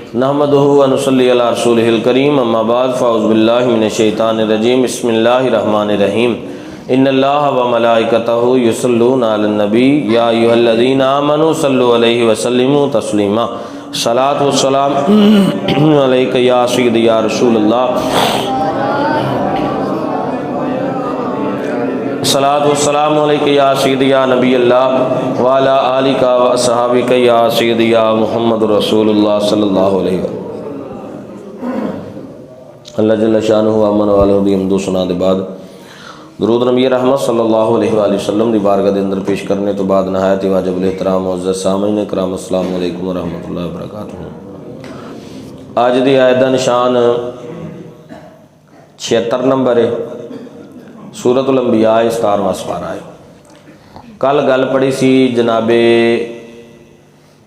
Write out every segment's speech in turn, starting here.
नहमदुहु व नुसल्ली अला रसूलिहिल करीम अम्मा बाद फ़अऊज़ु बिल्लाहि मिनश शैतानिर रजीम बिस्मिल्लाहिर रहमानिर रहीम इन्नल्लाह व मलाइकतहु युसल्लूना अलन नबी या अय्युहल्लज़ीना आमनू सल्लु अलैहि व सल्लिमू तस्लीमा सलात व सलाम अलैका या सय्यदी या रसूलल्लाह सलात व सलाम अलैका या सय्यदी या नबी अल्लाह व अला आलिका व अस्हाबिका या सय्यदी या मुहम्मदुर रसूलुल्लाह सल्लल्लाहु अलैहि अल्लाह जल्ल शानुहु अमन वाले दी हमदो सुना दे बाद दरूद नबी रहमत सल्लल्लाहु अलैहि वसल्लम दी बारगाह दे अंदर पेश करने तो बाद नहायत वाजिब एहतराम मुअज़्ज़ज़ सामीन इकराम अस्सलामु अलैकुम व रहमतुल्लाहि व बरकातुहू। आज दी आयत दा निशान 76 नंबर है, सूरतुल अंबिया 17वां पारा है। कल गल पढ़ी सी जनाबे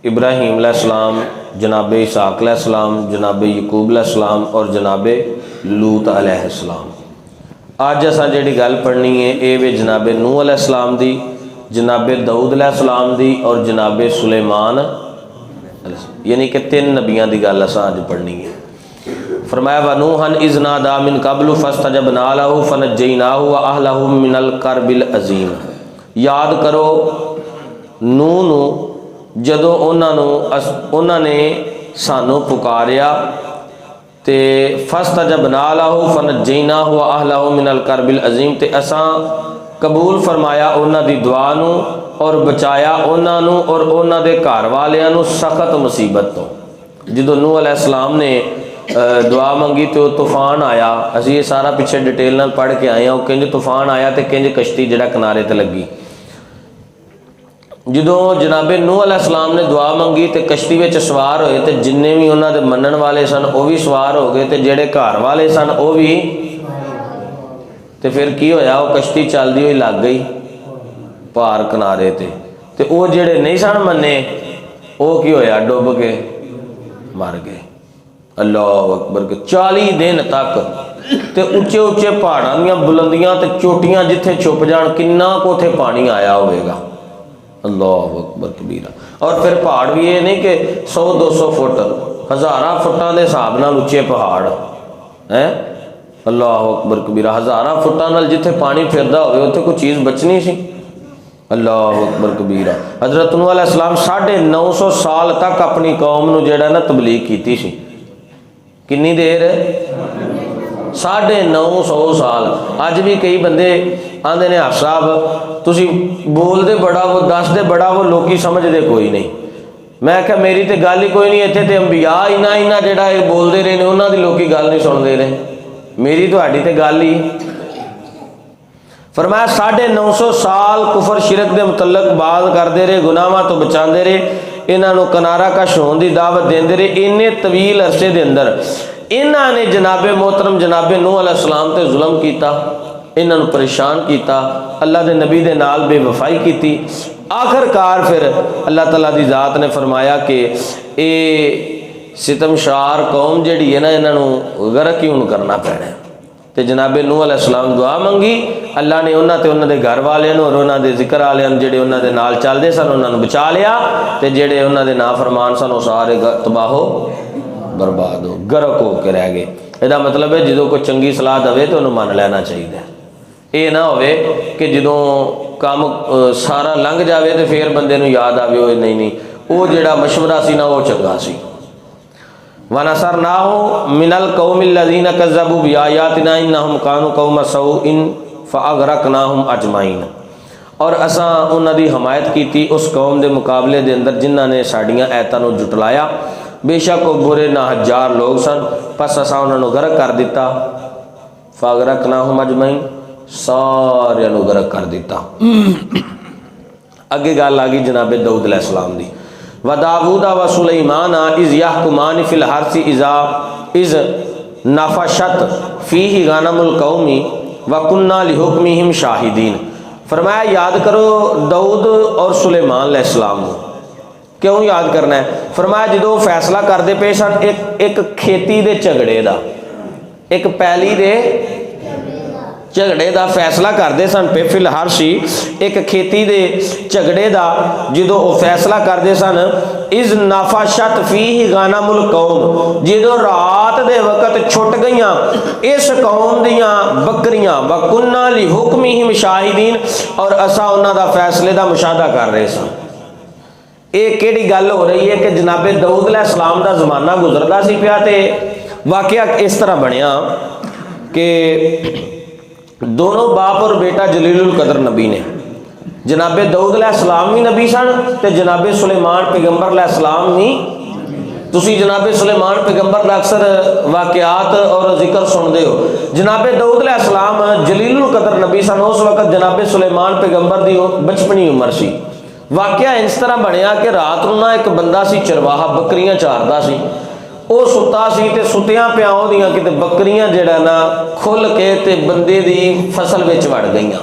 इब्राहीम अलैहिस्सलाम, जनाबे इसहाक अलैहिस्सलाम, जनाबे यकूब अलैहिस्सलाम और जनाबे लूत अलैहिस्सलाम। अज असां जिहड़ी गल पढ़नी है ये वे जनाबे नूह अलैहिस्सलाम दी, जनाबे दाऊद अलैहिस्सलाम दी और जनाबे सुलेमान, यानी कि 3 नबियां दी गल असां अज पढ़नी है। फरमाया व नूहन इज़ नादा मिन क़ब्लु फस्तजबना लहु फनज्जयनाहु व अहलहु मिनल करबिल अज़ीम। याद करो नूह नूं जदों उन्हां ने सानू पुकारिया ते फस्तजबना लहु फनज्जयनाहु व अहलहु मिनल करबिल अज़ीम, ते असां कबूल फरमाया उन्हां दी दुआ नूं और बचाया उन्हां नूं और उन्हां दे घर वालियां नूं सख्त मुसीबत तो। जदों नूह अलैहिस्सलाम ने दुआ मंगी तो तूफान आया, असी ये सारा पिछे डिटेल नाल पढ़ के आए हैं। किंज तूफान आया तो किंज कश्ती जिहड़ा किनारे ते लगी। जदों जनाबे नूह अलैहिस्सलाम ने दुआ मंगी तो कश्ती में सवार होए तो जिन्ने भी उन्होंने मनण वाले सन वो भी सवार हो गए, तो जेडे घर वाले सन वो भी। तो फिर की होया, वो कश्ती चलती हुई लग गई पार किनारे ते वो जेडे नहीं सन मन्ने वो की होया, डुब के मर गए। अल्लाह अकबर के 40 दिन तक ते उच्चे उच्चे पहाड़ों दी बुलंदियां ते चोटियां जिथे छुप जान किन्ना कोठे पानी आया होगा। अल्लाह अकबर कबीरा। और फिर पहाड़ भी ये नहीं कि 100-200 फुट, हज़ारां फुटां दे हिसाब नाल उच्चे पहाड़ हैं। अल्लाह अकबर कबीरा। हज़ारां फुटां नाल जिथे पानी फिरदा होवे उत्थे कोई चीज़ बचनी सी। अल्लाह अकबर कबीरा। हज़रत नूह अलैहिस्सलाम 950 साल तक अपनी कौम नूं जिहड़ा ना तबलीग कीती सी। कितनी देर? 950 साल। अज भी कई बंदे आंदे ने हाफ साहब तुसी बोलते बड़ा वो दसते बड़ा वो लोग समझते कोई नहीं। मैं क्या मेरी तो गल ही कोई नहीं, इत्थे ते अंबिया इन्ना जिहड़ा बोलते रहे ने उन्हां दी लोग गल नहीं सुनते रहे, मेरी तुहाडी ते गल ही। फरमाया 950 साल कुफर शिरक के मुतलक बात करते रहे, गुनाहां तो बचाते रहे, इन्हों किनारा कश होने की दावत देंदे रहे। इन्ने तवील अरसे के अंदर इन्होंने जनाबे मोहतरम जनाबे नूह अलैहिस्सलाम ते जुल्म किया, इन्हों परेशान किया, अल्लाह के नबी के नाल बेवफाई की। आखिरकार फिर अल्लाह ताला की जात ने फरमाया कि ये सितमशार कौम जिहड़ी है ना इन्हों गरक ही हुण करना पैना है। तो जनाबे नूह अलैहिस्सलाम दुआ मंगी, अल्लाह ने उन्होंने उन्होंने घर वाले और उन्होंने जिक्र वाले जेडे उन्होंने नाल चलते सन उन्होंने बचा लिया, तो जेडे उन्होंने ना फरमान सन वो सारे तबाहो बर्बाद हो गरक हो के रह गए। यदा मतलब है जो कोई चंगी सलाह दे तो उन्होंने मान लेना चाहिए। ये ना हो कि जो काम सारा लंघ जाए तो फिर बंदे नूं याद आवे नहीं वो जिहड़ा मशवरा सी ना वो चंगा सी। वनसरनाहु मिनल कौमिल लज़ीना कज़्ज़बू बिआयातिना इन्नहुम कानू कौम सऊइन फ़अग़रक़नाहुम अजमाइन। और असां उन्हां दी हमायत की उस कौम के मुकाबले के अंदर जिन्हां ने साड़ियां ऐतां नूं जुटलाया। बेशक वो बुरे ना 1000 लोग सन, बस असां उन्हां नूं गरक कर दिता। फ़अग़रक़नाहुम अजमाइन, सारियां नूं गरक कर दिता। अगे गल आ गई जनाबे दाऊद अलैहिस्सलाम दी। व दाऊदा व सुलैमान इज़ यहकुमान फिल हर्सी इज़ नफशत फ़ीहि गनमुल कौमी व कुन्ना लिहुक्मिहिम शाहिदीन। फरमाया याद करो दाऊद और सुलैमान अलैहिस्सलाम। क्यों याद करना है? फरमाया जो फैसला करते पे सन एक खेती के झगड़े का, एक पैली दे ਝਗੜੇ ਦਾ ਫੈਸਲਾ ਕਰਦੇ ਸਨ। ਪਿਫਲ ਹਰਸ਼ੀ ਇੱਕ ਖੇਤੀ ਦੇ ਝਗੜੇ ਦਾ ਜਦੋਂ ਉਹ ਫੈਸਲਾ ਕਰਦੇ ਸਨ, ਇਜ਼ ਨਾਫਾਸ਼ਤ ਫੀਹ ਗਾਨਮੁਲ ਕੌਮ, ਜਦੋਂ ਰਾਤ ਦੇ ਵਕਤ ਛੁੱਟ ਗਈਆਂ ਇਸ ਕੌਮ ਦੀਆਂ ਬੱਕਰੀਆਂ, ਵकुन्ना लिहुक्मिहिम शाहिदीन, और असा उन्हां दा फैसले का मुशाहदा कर रहे सन। ये किहड़ी गल हो रही है कि जनाबे दाऊद अलैहिस्सलाम दा ज़माना गुजरदा सी पिया ते वाकया इस तरह बनया कि दोनों बाप और बेटा जलीलुल कदर नबी ने। जनाबे दाऊद अलैहिस्सलाम भी नबी सन ते जनाबे सुलेमान पैगंबर अलैहिस्सलाम भी। तुसी जनाबे सुलेमान पैगंबर का अक्सर वाकयात और जिक्र सुनते हो। जनाबे दाऊद अलैहिस्सलाम जलीलुल कदर नबी सन। उस वक्त जनाबे सुलेमान पैगंबर की बचपनी उम्र सी। वाकया इस तरह बनया कि रात नूं ना एक बंदा सी चरवाहा बकरियां चारदा सी। वो सुता सी ते सुतियां पिया ओहदियां किते बकरियां जिहड़ा ना खुल के ते बंदे दी फसल विच वड़ गईयां।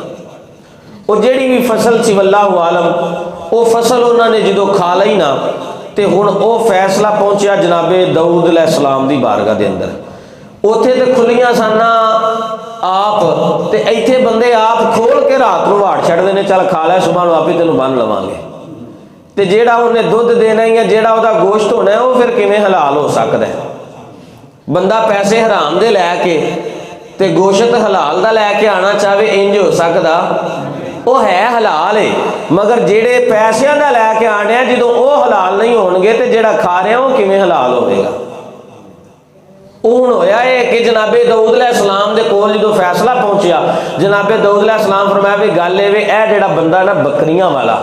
वो जिहड़ी भी फसल सी वल्लाहु आलम, वो फसल उन्होंने जो खा लई ना ते हुण वो फैसला पहुंचा जनाबे दाऊद अलैहिस्सलाम दी बारगाह दे अंदर। उत्थे ते खुलियां सन आप ते इत्थे बंदे आप खोल के रात नूं वाड़ छड्डदे ने, चल खा लै सुबह नूं आपे तैनूं बन लवांगे। ते जेड़ा उन्हें दुध देना ही है, जेड़ा उहदा गोश्त होना है, वो फिर किवें हलाल हो सकदा है? बंदा पैसे हराम दे लैके ते गोश्त हलाल दा लैके आना चाहे, इंज हो सकदा? वो है हलाल है, मगर जेड़े पैसों का लैके आने जो वो हलाल नहीं होणगे ते जेड़ा खा रहा वो किवें हलाल होवेगा? हुण होया है कि जनाबे दाऊद अलैहिस्सलाम दे कोल जो फैसला पहुंचा, जनाबे दाऊद अलैहिस्सलाम फरमाया भी गल ये जेड़ा बंदा ना बकरियां वाला,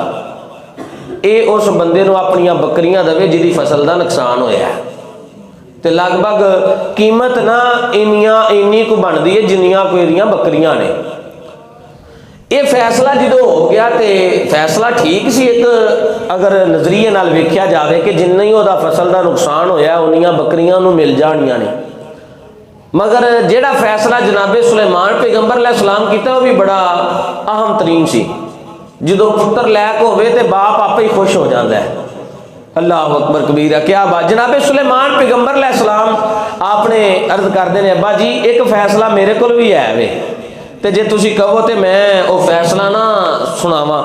ये उस बंदे नूं अपनियां बकरियां देवे जिहदी फसल का नुकसान होया है। ते लगभग कीमत ना इन्नी को बनती है जिन्नियां कोई इहदियां बकरियां ने। ये फैसला जो हो गया तो फैसला ठीक सी, एक अगर नज़रिए नाल वेख्या जाए कि जिन्ना ही उहदा फसल का नुकसान होया उन्नियां बकरियां नूं मिल जाणियां ने। मगर जिहड़ा फैसला जनाबे सुलेमान पैगंबर अलैहिस्सलाम कीता वो भी बड़ा अहम तरीन सी। जो पुत्र लैक होवे ते बाप आपे ही खुश हो जाता है। अल्लाह अकबर कबीरा, क्या बात। जनाबे सुलेमान पैगंबर अलैहिस्सलाम आपने अर्ज करते हैं, अब्बा जी एक फैसला मेरे को भी है वे, ते जे तुसी कहो तो मैं वो फैसला ना सुनावा।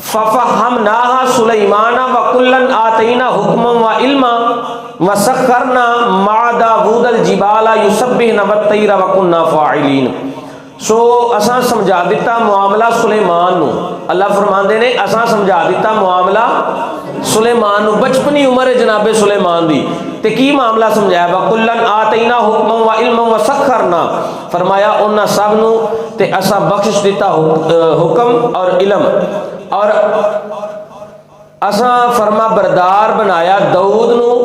फफहमनाहा सुलैमाना व कुल्लन आतैना हुक्मन व इल्मा व सखरना मा दाऊदल जिबाला युसब्बिहना व तैरा व कुन्ना फाइलीन। सो असां समझा दिता मामला सुलेमान नूं। अल्लाह फरमांदे ने असां समझा दिता मामला सुलेमान नूं। बचपनी उम्र है जनाबे सुलेमान दी, ते की मामला समझाया? वकुल्लन आतैना हुक्मन व इल्मन व सखरना, फरमाया उन्हां सब नूं ते असां बख्शिश दिता हुक्म और इल्म, और असां फरमा बरदार बनाया दाऊद नूं,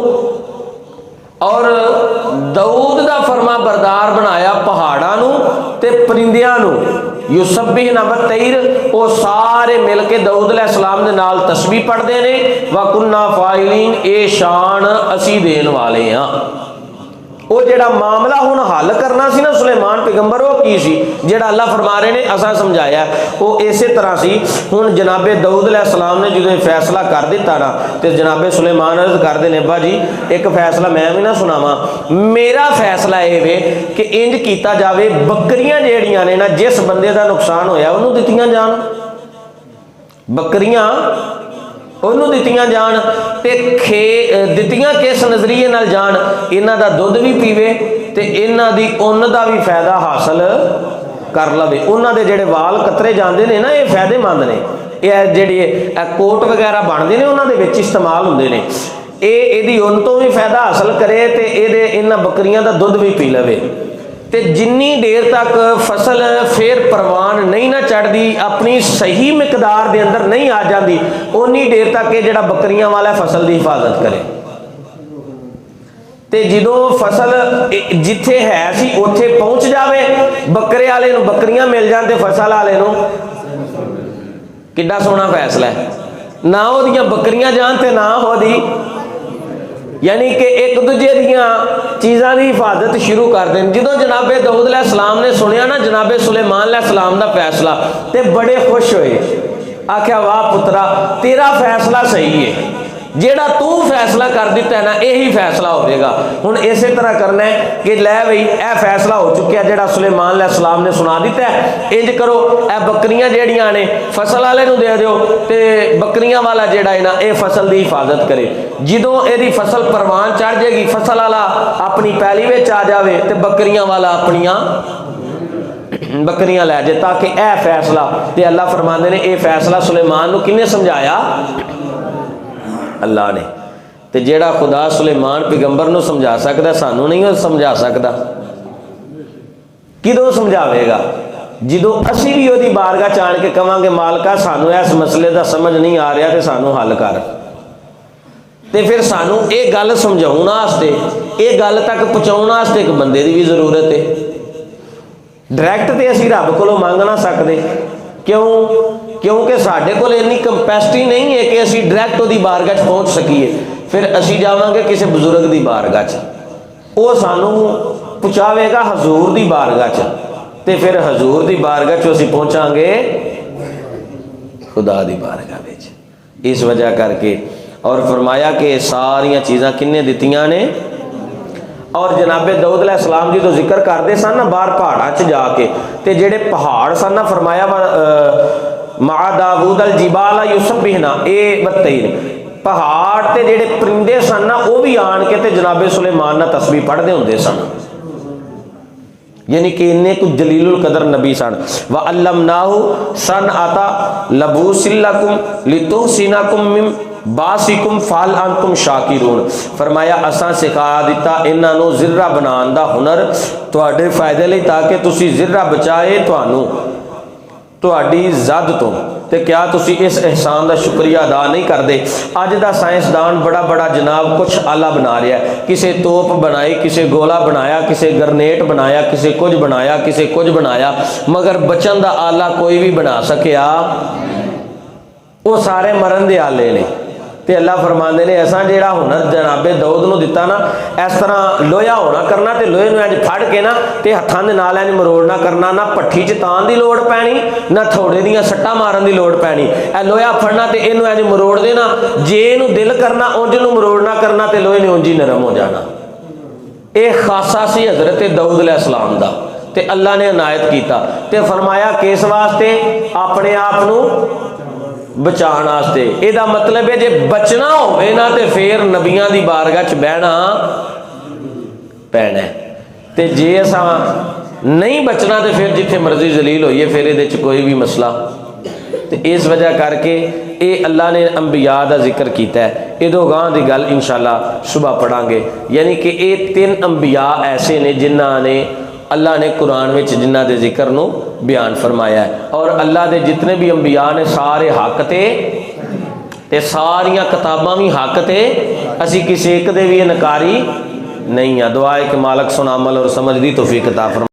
और दाऊद दा फरमा बरदार बनाया पहाड़ां नूं ते परिंदियां नूं। युसब्बिहना व तैर, वो सारे मिल के दाऊद अलैहिस्सलाम दे नाल तस्बीह पढ़ते हैं। व कुन्ना फाइलीन, ये शान असी देन वाले हाँ। वो जेड़ा मामला हुण हल करना सी ना सुलेमान पैगंबर, वो की सी जेड़ा अल्लाह फरमा रहे ने असां समझाया, वो इस तरह सी। हुण जनाबे दाऊद अलैहिस्सलाम ने जो फैसला कर दिता ना, तो जनाबे सुलेमान अर्ज करते हैं, अब्बा जी एक फैसला मैं भी ना सुनावा। मेरा फैसला ये वे कि इंज किया जाए, बकरियां जेड़ियां ने ना जिस बंदे का नुकसान होया उन्होंने दित्तियां जान, बकरियां उन्होंने दित्तियां जान, ते दित्तियां किस नज़रिए नाल जान? इन्हां दा दुध भी पीवे ते इन्हां दी उन्न दा भी फायदा हासिल कर लवे। उन्हां दे जिहड़े वाल कतरे जाते हैं ना, ये फायदेमंद ने। ये जिहड़े कोट वगैरह बनते हैं उन्हां दे विच इस्तेमाल हुंदे ने। इहदी उन्न तो भी फायदा हासिल करे ते इहदे इन्हां बकरियां दा दुध भी पी लवे। ते जिन्नी देर तक फसल फिर परवान नहीं ना चढ़ती, अपनी सही मिकदार के अंदर नहीं आ जाती, उन्नी देर तक ये जिहड़ा बकरियां वाला फसल की हिफाजत करे। ते जो फसल जिथे है सी उत्थे पहुँच जाए, बकरे वाले नूं बकरियां मिल जान ते फसल वाले नूं किड्डा सोहना फैसला है। ना उहदियां बकरियां जान ते ना उहदी, यानी कि एक दूजे दियां चीज़ों की हिफाजत शुरू कर दें। जो जनाबे दाऊद अलैहिस्सलाम ने सुनिया ना जनाबे सुलेमान अलैहिस्सलाम का फैसला, तो बड़े खुश होए, आख्या वाह पुत्रा तेरा फैसला सही है, ਜਿਹੜਾ ਤੂੰ फैसला कर दिता है ना यही फैसला होगा। हुण इस तरह करना है कि लै बई यह फैसला हो चुका जो सुलेमान अलैहिस्सलाम ने सुना दिता है, इंज करो यह बकरियां जिहड़ियां ने फसल वाले नूं दे दिओ ते बकरियां वाला जिहड़ा है ना ये फसल की हिफाजत करे। जदों इहदी फसल परवान चढ़ जाएगी, फसल वाला अपनी पैली विच आ जाए तो बकरियां वाला अपनियां बकरियां लै जाए, ताकि यह फैसला ते अल्लाह फरमाते ने यह फैसला सुलेमान नूं किन्ने समझाया? अल्लाह ने। ते जेड़ा खुदा सुलेमान पैगंबर नूं समझा सकदा सानू नहीं वो समझा सकदा। किदों समझावेगा? जदों असीं भी उहदी बारगाह च आण के कहांगे मालका सानू इस मसले दा समझ नहीं आ रहा ते सानू हल कर, ते फिर सानू ये गल समझाउण वास्ते ये गल तक पहुँचाउण वास्ते एक बंदे की भी जरूरत है। डायरैक्ट तो असीं रब कोलों मंग ना सकते, क्यों? क्योंकि साढ़े कोल इन्नी कंपैसिटी नहीं है कि असीं डायरैक्ट उहदी बारगाह च पहुँच सकीए। फिर असीं जावांगे किसी बजुर्ग की बारगाह च, वो सानू पहुँचावेगा हजूर की बारगाह च, ते फिर हजूर की बारगाह च असीं पहुँचांगे खुदा की बारगाह विच। इस वजह करके और फरमाया कि सारिया चीज़ां किन्ने दित्तियां ने। और जनाबे दाऊद अलैहिस्सलाम जी तो जिक्र करते सन ना बाहर पहाड़ों च जाके, ते जेड़े पहाड़ सन ना फरमाया मा दाऊद अल जिबाला युसब्बिहना ये 32 पहाड़ ते जेड़े परिंदे सन ना वो भी आन के ते जनाबे सुलेमान ना तस्बीह पढ़ते होंदे सन। यानी कि इन्ने कुछ जलीलुल कदर नबी सन। व अल्लमनाहु सन आता लबूसिल्लकुम लितुहसिनकुम मिन बासिकुम फाल अंतुम शाकिरून। फरमाया असां सिखा दिता इन्हां नूं जिर्रा बनाउण दा हुनर तुहाडे फायदे लई, ताकि तुसी जिर्रा बचाए तुहानूं तुहाडी ज़द तो, ते क्या तुसी इस एहसान का शुक्रिया अदा नहीं करते? अज का साइंसदान बड़ा बड़ा जनाब कुछ आला बना रहा है, किसी तोप बनाई, किसी गोला बनाया, किसी ग्रनेट बनाया, किसी कुछ बनाया, किसी कुछ बनाया, मगर बचन का आला कोई भी बना सकिया? वो सारे मरन के आले ने। तो अल्लाह फरमाते ने असा जो हुनर जनाबे दाऊद नूं दिता ना, इस तरह लोहा होना करना, तो लोहे नूं इंज फड़ के ना तो हत्थां दे नाल इंज मरोड़ना करना, ना भट्ठी च तान की लोड़ पैनी, ना थोड़े दियां सट्टां मारन की लोड़ पैनी। ए लोहा फड़ना तो इनू इंज मरोड़ देना, जे इनू दिल करना उंज नूं मरोड़ना करना, तो लोहे ने उंज ही नरम हो जाना। यह खासा सी हज़रत दाऊद अलैहिस्सलाम दा, ते अल्लाह ने इनायत किया। तो फरमाया किस वास्ते? अपने आप नूं बचाने वास्ते। इसका मतलब है जे बचना होवे ना तो फिर नबियां दी बारगाह च बहना पैना, ते जे असा नहीं बचना तो फिर जिथे मर्जी जलील होइए, फिर ये कोई भी मसला। तो इस वजह करके ये अल्लाह ने अंबिया का जिक्र किया है। इदों गांह की गल इंशाअल्लाह सुबह पढ़ांगे। यानी कि ये 3 अंबिया ऐसे ने जिन्हां ने अल्लाह ने कुरान में जिन्हां दे जिक्र नूं बयान फरमाया है। और अल्लाह के जितने भी अंबिया ने सारे हक ते सारिया किताबां भी हक ते, असी किसी एक दे भी इनकारी नहीं है। दुआ है कि मालक सुना अमल और समझ दी तौफीक अता फरमाए।